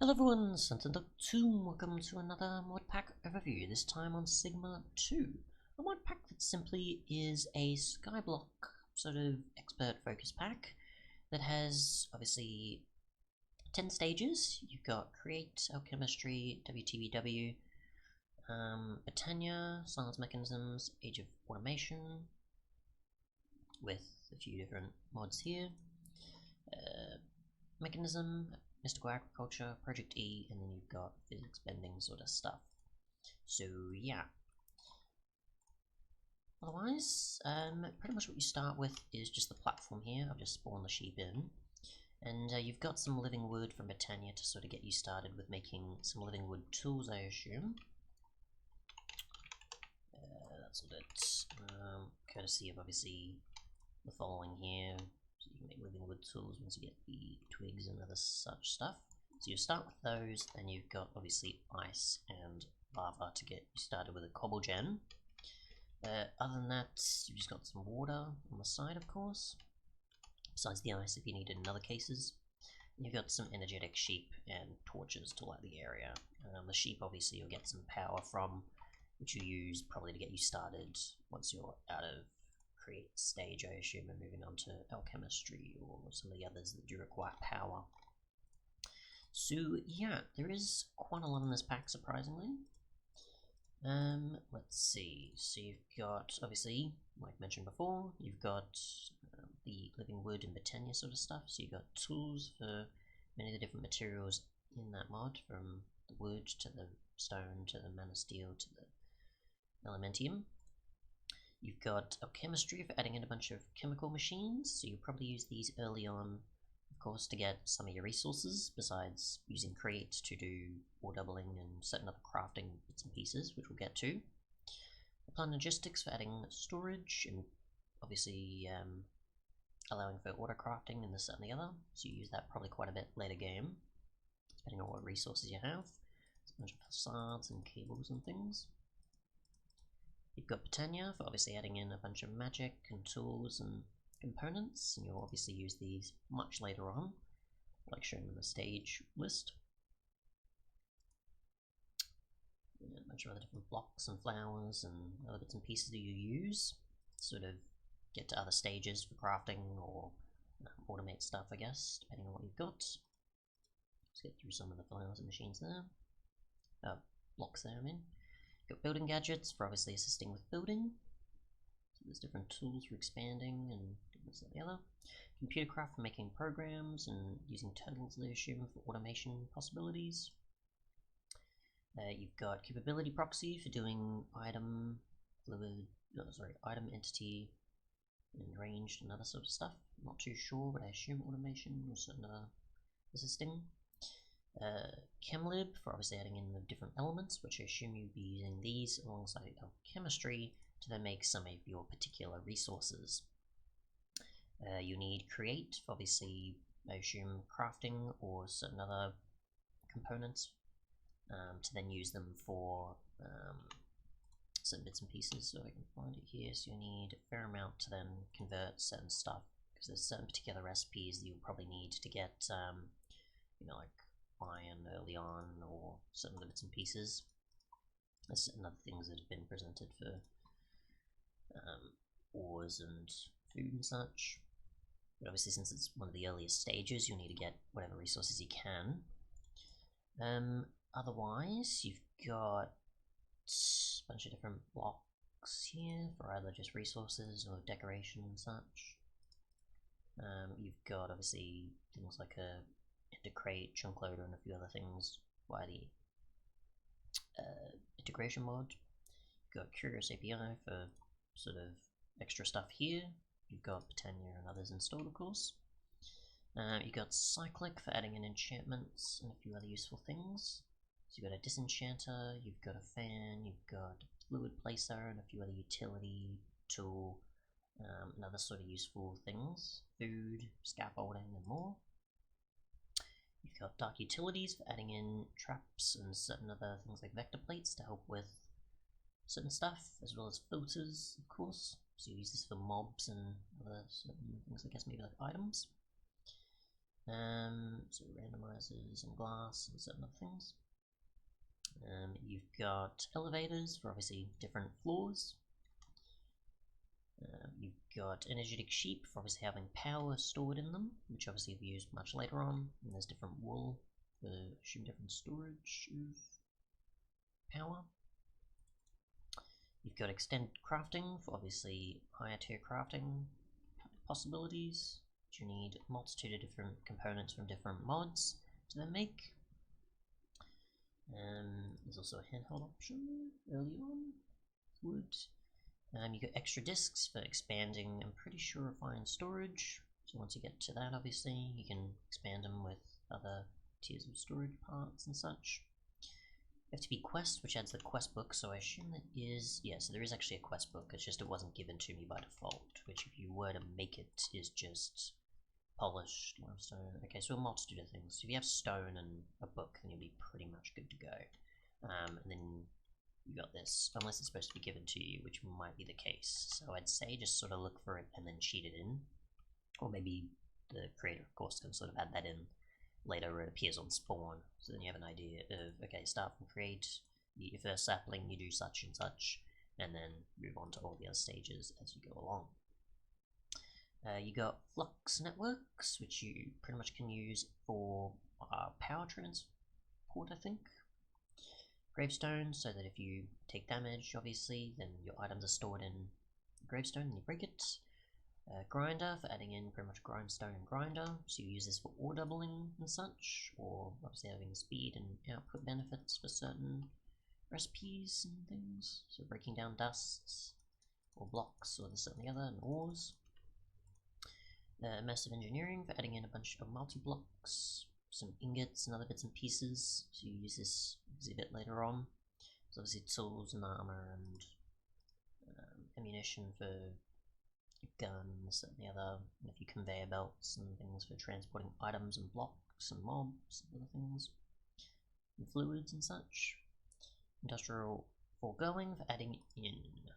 Hello everyone, Untitled, welcome to another Modpack overview, this time on Sigma 2. A Modpack that simply is a skyblock sort of expert focus pack that has obviously 10 stages. You've got Create, Alchemistry, WTBW, Britannia, Silence Mechanisms, Age of Automation, with a few different mods here, Mechanism, Mystical Agriculture, Project E, and then you've got physics bending sort of stuff. So yeah. Otherwise, pretty much what you start with is just the platform here. I've just spawned the sheep in. And you've got some living wood from Britannia to sort of get you started with making some living wood tools, I assume. That's what it's courtesy of obviously the following here. So you can make living wood tools once you get the twigs and other such stuff. So you start with those, and you've got obviously ice and lava to get you started with a cobble gen. Other than that, you've just got some water on the side, of course, besides the ice if you need it in other cases. And you've got some energetic sheep and torches to light the area. The sheep obviously you'll get some power from, which you use probably to get you started once you're out of Create stage, I assume, and moving on to Alchemistry or some of the others that do require power. So yeah, there is quite a lot in this pack, surprisingly. Let's see. So you've got, obviously, like mentioned before, you've got the living wood and Britannia sort of stuff. So you've got tools for many of the different materials in that mod, from the wood to the stone to the mana steel to the elementium. You've got Alchemistry for adding in a bunch of chemical machines, so you'll probably use these early on, of course, to get some of your resources, besides using Create to do ore doubling and certain other crafting bits and pieces, which we'll get to. Apply Logistics for adding storage, and obviously allowing for auto crafting and this, that, and the other, so you use that probably quite a bit later game, depending on what resources you have. There's a bunch of facades and cables and things. You've got Britannia for obviously adding in a bunch of magic and tools and components, and you'll obviously use these much later on, like shown in the stage list. And a bunch of other different blocks and flowers and other bits and pieces that you use to sort of get to other stages for crafting or automate stuff, I guess, depending on what you've got. Let's get through some of the flowers and machines there. Blocks there, I mean. Got building gadgets for obviously assisting with building. So there's different tools for expanding and this and the other. Computer craft for making programs and using turtles, they assume, for automation possibilities. You've got capability proxy for doing item entity and ranged and other sort of stuff. I'm not too sure, but I assume automation or certain assisting. ChemLib for obviously adding in the different elements, which I assume you'd be using these alongside Alchemistry to then make some of your particular resources. You need Create for obviously, I assume, crafting or certain other components, to then use them for certain bits and pieces. So I can find it here. So you need a fair amount to then convert certain stuff, because there's certain particular recipes that you'll probably need to get, like iron early on, or certain other bits and pieces. There's certain other things that have been presented for ores and food and such. But obviously, since it's one of the earliest stages, you'll need to get whatever resources you can. Otherwise, you've got a bunch of different blocks here for either just resources or decoration and such. You've got obviously things like a integrate, chunk loader, and a few other things via the integration mod. You've got Curious API for sort of extra stuff here. You've got Britannia and others installed, of course. You've got Cyclic for adding in enchantments and a few other useful things. So you've got a disenchanter, you've got a fan, you've got a fluid placer, and a few other utility tool and other sort of useful things. Food, scaffolding, and more. You've got Dark Utilities for adding in traps and certain other things like vector plates to help with certain stuff, as well as filters, of course. So you use this for mobs and other certain things, I guess maybe like items. So randomizers and glass and certain other things. You've got elevators for obviously different floors. You've got energetic sheep for obviously having power stored in them, which obviously you'll use much later on. And there's different wool for different storage of power. You've got extended crafting for obviously higher tier crafting possibilities. You need a multitude of different components from different mods to then make. There's also a handheld option early on. Wood. You got extra discs for expanding, I'm pretty sure, refined storage. So once you get to that, obviously, you can expand them with other tiers of storage parts and such. FTB Quest, which adds the quest book, so I assume that is... yeah, so there is actually a quest book, it's just it wasn't given to me by default, which if you were to make it is just polished limestone. Okay, so a multitude of things. So if you have stone and a book, then you'll be pretty much good to go. And then you got this, unless it's supposed to be given to you, which might be the case. So I'd say just sort of look for it and then cheat it in. Or maybe the creator, of course, can sort of add that in later where it appears on spawn. So then you have an idea of, okay, start from create, your first sapling, you do such and such, and then move on to all the other stages as you go along. You got Flux Networks, which you pretty much can use for power transport, I think. Gravestone, so that if you take damage, obviously, then your items are stored in gravestone and you break it. Grinder, for adding in pretty much grindstone and grinder, so you use this for ore doubling and such, or obviously having speed and output benefits for certain recipes and things, so breaking down dusts, or blocks, or this and the other, and ores. Massive engineering, for adding in a bunch of multi-blocks, some ingots and other bits and pieces, so you use this exhibit later on. So obviously tools and armor and ammunition for guns and the other, and a few conveyor belts and things for transporting items and blocks and mobs and other things, and fluids and such. Industrial foregoing, for adding in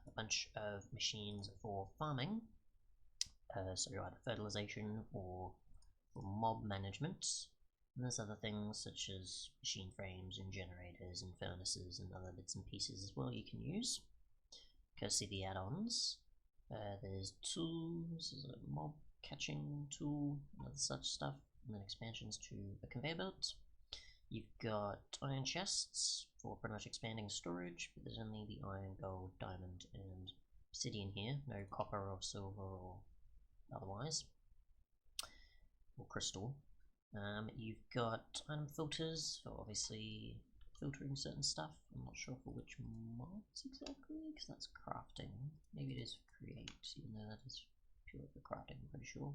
a bunch of machines for farming, so either fertilization or for mob management. And there's other things such as machine frames and generators and furnaces and other bits and pieces as well you can use. Go see the add-ons. There's tools, there's a mob catching tool, and other such stuff, and then expansions to a conveyor belt. You've got iron chests for pretty much expanding storage, but there's only the iron, gold, diamond, and obsidian here, no copper or silver or otherwise, or crystal. You've got item filters for obviously filtering certain stuff. I'm not sure for which mods exactly, because that's crafting. Maybe it is for create, even though that is pure for crafting, I'm pretty sure.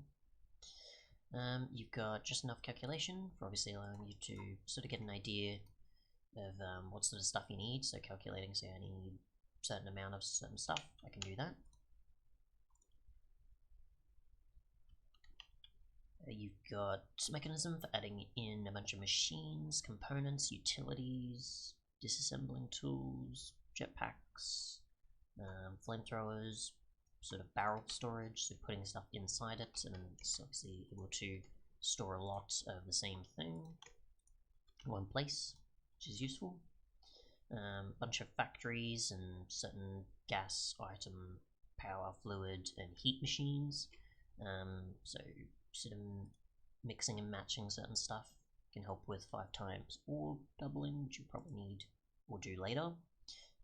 You've got just enough calculation for obviously allowing you to sort of get an idea of what sort of stuff you need. So calculating, say I need a certain amount of certain stuff, I can do that. You've got mechanism for adding in a bunch of machines, components, utilities, disassembling tools, jetpacks, flamethrowers, sort of barrel storage, so putting stuff inside it, and it's obviously able to store a lot of the same thing in one place, which is useful. Bunch of factories and certain gas, item, power, fluid, and heat machines. So sort of mixing and matching certain stuff can help with 5 times ore doubling, which you probably need or do later.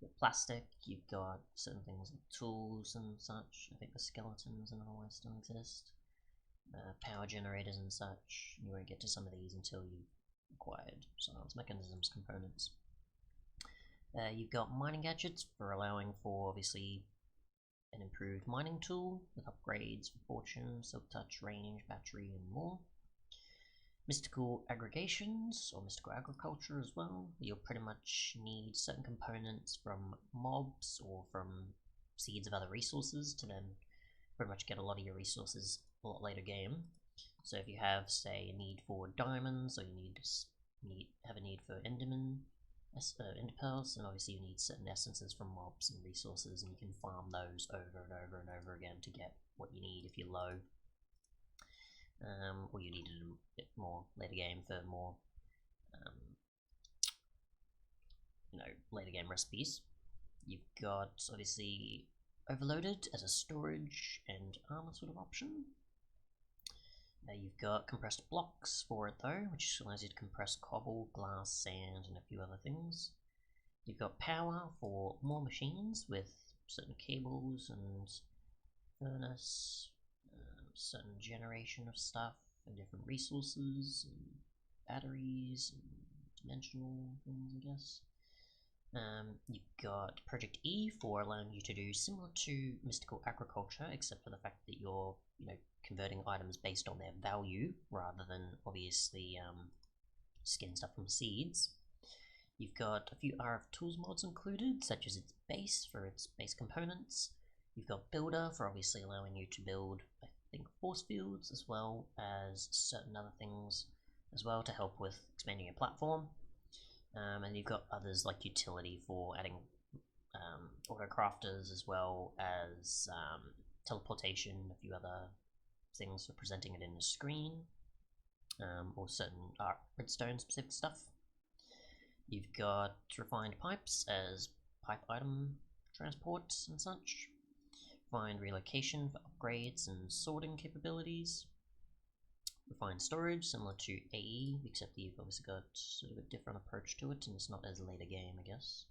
With plastic, you've got certain things like tools and such. I think the skeletons and otherwise still exist. Power generators and such. You won't get to some of these until you've acquired science mechanisms components. You've got mining gadgets for allowing for obviously an improved mining tool with upgrades for fortune, silk touch, range, battery, and more. Mystical aggregations, or mystical agriculture as well. You'll pretty much need certain components from mobs or from seeds of other resources to then pretty much get a lot of your resources a lot later game. So if you have, say, a need for diamonds, or you have a need for ender pearls, and obviously you need certain essences from mobs and resources, and you can farm those over and over and over again to get what you need if you're low. or you needed a bit more later game for more, later game recipes. You've got obviously overloaded as a storage and armor sort of option. You've got compressed blocks for it though, which allows you to compress cobble, glass, sand, and a few other things. You've got power for more machines with certain cables and furnace, certain generation of stuff, and different resources, and batteries, and dimensional things, I guess. You've got Project E for allowing you to do similar to mystical agriculture, except for the fact that you're, converting items based on their value rather than obviously skin stuff from seeds. You've got a few RF tools mods included, such as its base for its base components. You've got Builder for obviously allowing you to build, I think, force fields, as well as certain other things as well to help with expanding your platform. And you've got others like Utility for adding auto crafters, as well as teleportation, a few other things for presenting it in the screen, or certain redstone specific stuff. You've got refined pipes as pipe item transport and such. Refined relocation for upgrades and sorting capabilities. Refined storage, similar to AE, except that you've obviously got sort of a different approach to it, and it's not as later game, I guess,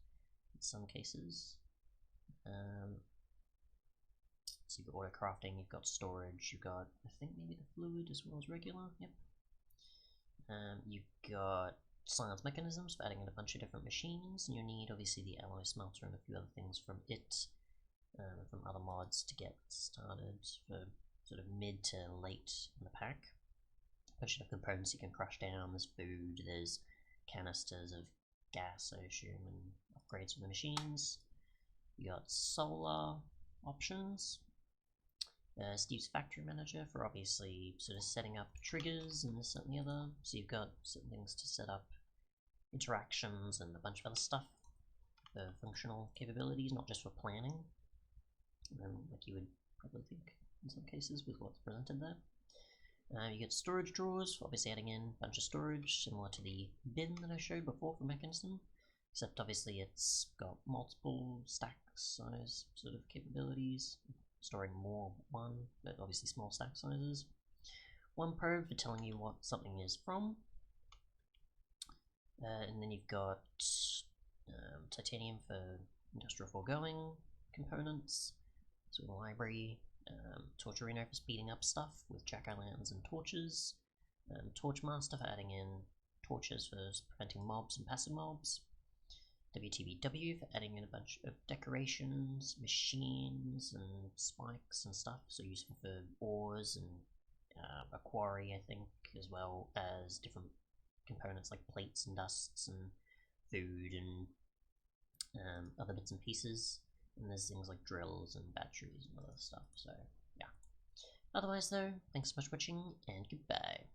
in some cases. So you've got auto crafting, you've got storage, you've got, I think, maybe the fluid as well as regular, yep. You've got silence mechanisms for adding in a bunch of different machines, and you need obviously the alloy smelter and a few other things from it, from other mods to get started for sort of mid to late in the pack. A bunch of components you can crush down, there's food, there's canisters of gas, I assume, and upgrades for the machines. You got solar options. Steve's Factory Manager for obviously sort of setting up triggers and this and the other. So you've got certain things to set up interactions and a bunch of other stuff for functional capabilities, not just for planning, like you would probably think in some cases with what's presented there. You get storage drawers for obviously adding in a bunch of storage, similar to the bin that I showed before for Mechanism, except obviously it's got multiple stack size sort of capabilities, storing more one, but obviously small stack sizes. One probe for telling you what something is from, and then you've got titanium for industrial foregoing components, so a library, Torturino for speeding up stuff with jack-o'-lanterns and torches, Torchmaster for adding in torches for preventing mobs and passive mobs, WTBW for adding in a bunch of decorations, machines, and spikes and stuff, so useful for ores and a quarry, I think, as well as different components like plates and dusts and food and other bits and pieces. And there's things like drills and batteries and other stuff, so yeah. Otherwise though, thanks so much for watching, and goodbye.